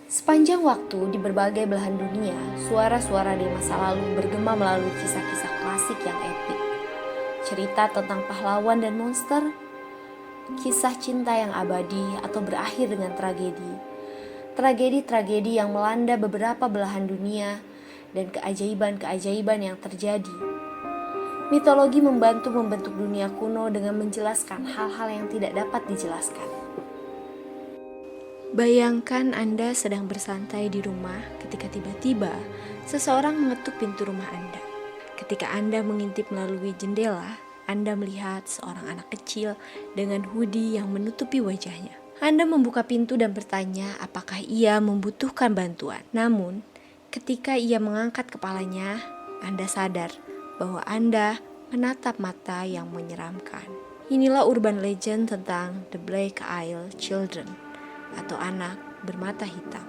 Sepanjang waktu di berbagai belahan dunia, suara-suara di masa lalu bergema melalui kisah-kisah klasik yang epik. Cerita tentang pahlawan dan monster, kisah cinta yang abadi atau berakhir dengan tragedi. Tragedi-tragedi yang melanda beberapa belahan dunia dan keajaiban-keajaiban yang terjadi. Mitologi membantu membentuk dunia kuno dengan menjelaskan hal-hal yang tidak dapat dijelaskan. Bayangkan Anda sedang bersantai di rumah ketika tiba-tiba seseorang mengetuk pintu rumah Anda. Ketika Anda mengintip melalui jendela, Anda melihat seorang anak kecil dengan hoodie yang menutupi wajahnya. Anda membuka pintu dan bertanya apakah ia membutuhkan bantuan. Namun, ketika ia mengangkat kepalanya, Anda sadar bahwa Anda menatap mata yang menyeramkan. Inilah urban legend tentang The Black Isle Children atau anak bermata hitam.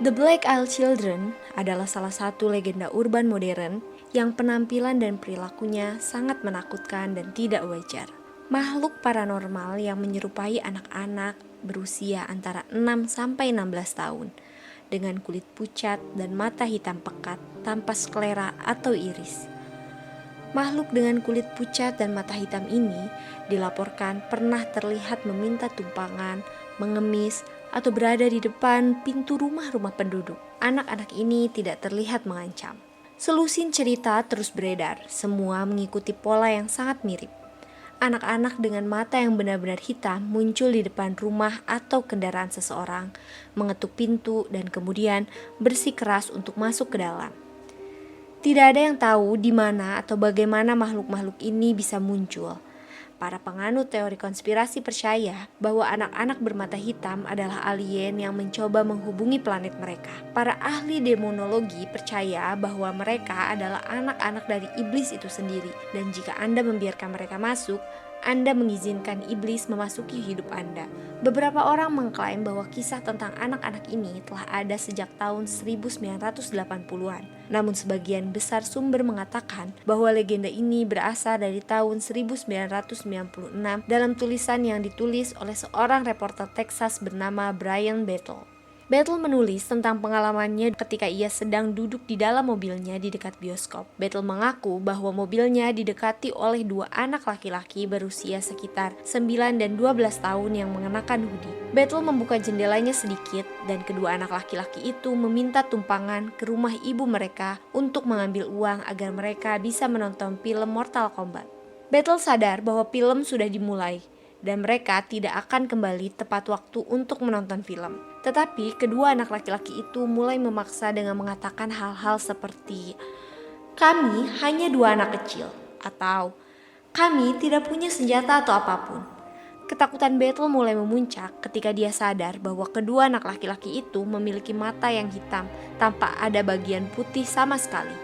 The Black Isle Children adalah salah satu legenda urban modern yang penampilan dan perilakunya sangat menakutkan dan tidak wajar. Makhluk paranormal yang menyerupai anak-anak berusia antara 6 sampai 16 tahun dengan kulit pucat dan mata hitam pekat tanpa sklera atau iris. Makhluk dengan kulit pucat dan mata hitam ini dilaporkan pernah terlihat meminta tumpangan, mengemis, atau berada di depan pintu rumah-rumah penduduk. Anak-anak ini tidak terlihat mengancam. Selusin cerita terus beredar, semua mengikuti pola yang sangat mirip. Anak-anak dengan mata yang benar-benar hitam muncul di depan rumah atau kendaraan seseorang, mengetuk pintu dan kemudian bersikeras untuk masuk ke dalam. Tidak ada yang tahu di mana atau bagaimana makhluk-makhluk ini bisa muncul. Para penganut teori konspirasi percaya bahwa anak-anak bermata hitam adalah alien yang mencoba menghubungi planet mereka. Para ahli demonologi percaya bahwa mereka adalah anak-anak dari iblis itu sendiri, dan jika Anda membiarkan mereka masuk, Anda mengizinkan iblis memasuki hidup Anda. Beberapa orang mengklaim bahwa kisah tentang anak-anak ini telah ada sejak tahun 1980-an. Namun sebagian besar sumber mengatakan bahwa legenda ini berasal dari tahun 1996 dalam tulisan yang ditulis oleh seorang reporter Texas bernama Brian Battle. Battle menulis tentang pengalamannya ketika ia sedang duduk di dalam mobilnya di dekat bioskop. Battle mengaku bahwa mobilnya didekati oleh dua anak laki-laki berusia sekitar 9 dan 12 tahun yang mengenakan hoodie. Battle membuka jendelanya sedikit dan kedua anak laki-laki itu meminta tumpangan ke rumah ibu mereka untuk mengambil uang agar mereka bisa menonton film Mortal Kombat. Battle sadar bahwa film sudah dimulai dan mereka tidak akan kembali tepat waktu untuk menonton film. Tetapi kedua anak laki-laki itu mulai memaksa dengan mengatakan hal-hal seperti "Kami hanya dua anak kecil" atau "Kami tidak punya senjata atau apapun." Ketakutan Battle mulai memuncak ketika dia sadar bahwa kedua anak laki-laki itu memiliki mata yang hitam tanpa ada bagian putih sama sekali.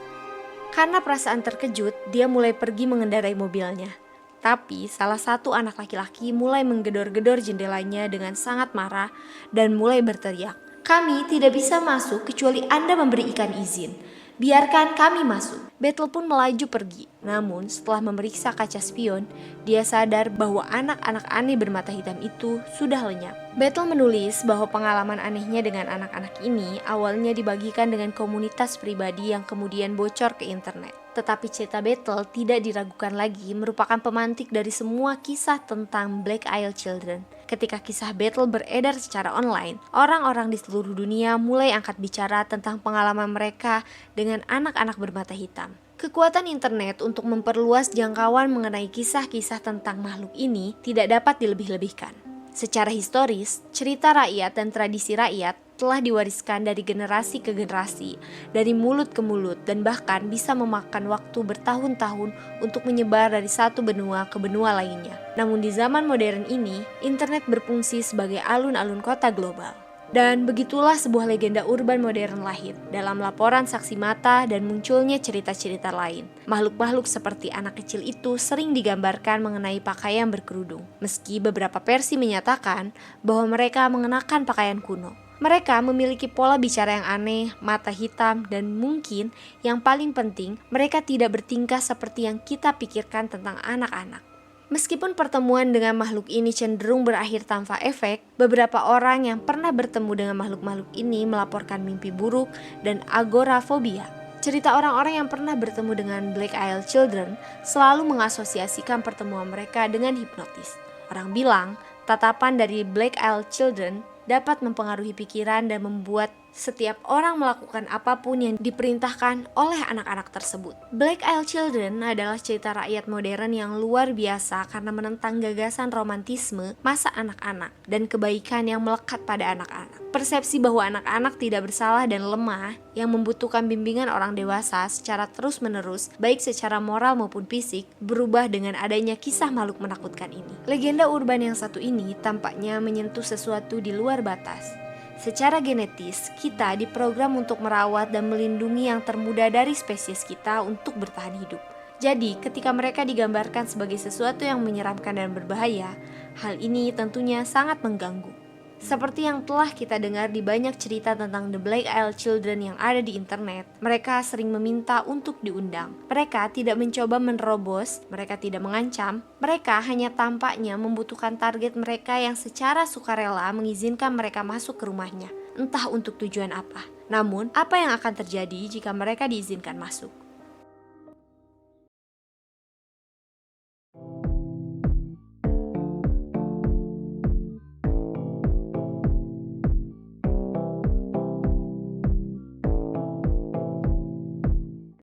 Karena perasaan terkejut, dia mulai pergi mengendarai mobilnya. Tapi salah satu anak laki-laki mulai menggedor-gedor jendelanya dengan sangat marah dan mulai berteriak, "Kami tidak bisa masuk kecuali Anda memberi ikan izin. Biarkan kami masuk." Battle pun melaju pergi. Namun setelah memeriksa kaca spion, dia sadar bahwa anak-anak aneh bermata hitam itu sudah lenyap. Battle menulis bahwa pengalaman anehnya dengan anak-anak ini awalnya dibagikan dengan komunitas pribadi yang kemudian bocor ke internet. Tetapi cerita Battle tidak diragukan lagi merupakan pemantik dari semua kisah tentang Black Isle Children. Ketika kisah Battle beredar secara online, orang-orang di seluruh dunia mulai angkat bicara tentang pengalaman mereka dengan anak-anak bermata hitam. Kekuatan internet untuk memperluas jangkauan mengenai kisah-kisah tentang makhluk ini tidak dapat dilebih-lebihkan. Secara historis, cerita rakyat dan tradisi rakyat telah diwariskan dari generasi ke generasi, dari mulut ke mulut, dan bahkan bisa memakan waktu bertahun-tahun untuk menyebar dari satu benua ke benua lainnya. Namun di zaman modern ini, internet berfungsi sebagai alun-alun kota global. Dan begitulah sebuah legenda urban modern lahir dalam laporan saksi mata dan munculnya cerita-cerita lain. Makhluk-makhluk seperti anak kecil itu sering digambarkan mengenai pakaian berkerudung, meski beberapa versi menyatakan bahwa mereka mengenakan pakaian kuno. Mereka memiliki pola bicara yang aneh, mata hitam, dan mungkin yang paling penting, mereka tidak bertingkah seperti yang kita pikirkan tentang anak-anak. Meskipun pertemuan dengan makhluk ini cenderung berakhir tanpa efek, beberapa orang yang pernah bertemu dengan makhluk-makhluk ini melaporkan mimpi buruk dan agorafobia. Cerita orang-orang yang pernah bertemu dengan Black Isle Children selalu mengasosiasikan pertemuan mereka dengan hipnotis. Orang bilang, tatapan dari Black Isle Children dapat mempengaruhi pikiran dan membuat setiap orang melakukan apapun yang diperintahkan oleh anak-anak tersebut. Black Isle Children adalah cerita rakyat modern yang luar biasa karena menentang gagasan romantisme masa anak-anak dan kebaikan yang melekat pada anak-anak. Persepsi bahwa anak-anak tidak bersalah dan lemah yang membutuhkan bimbingan orang dewasa secara terus-menerus, baik secara moral maupun fisik, berubah dengan adanya kisah makhluk menakutkan ini. Legenda urban yang satu ini tampaknya menyentuh sesuatu di luar batas. Secara genetis, kita diprogram untuk merawat dan melindungi yang termuda dari spesies kita untuk bertahan hidup. Jadi, ketika mereka digambarkan sebagai sesuatu yang menyeramkan dan berbahaya, hal ini tentunya sangat mengganggu. Seperti yang telah kita dengar di banyak cerita tentang The Black Isle Children yang ada di internet, mereka sering meminta untuk diundang. Mereka tidak mencoba menerobos, mereka tidak mengancam, mereka hanya tampaknya membutuhkan target mereka yang secara sukarela mengizinkan mereka masuk ke rumahnya, entah untuk tujuan apa. Namun, apa yang akan terjadi jika mereka diizinkan masuk?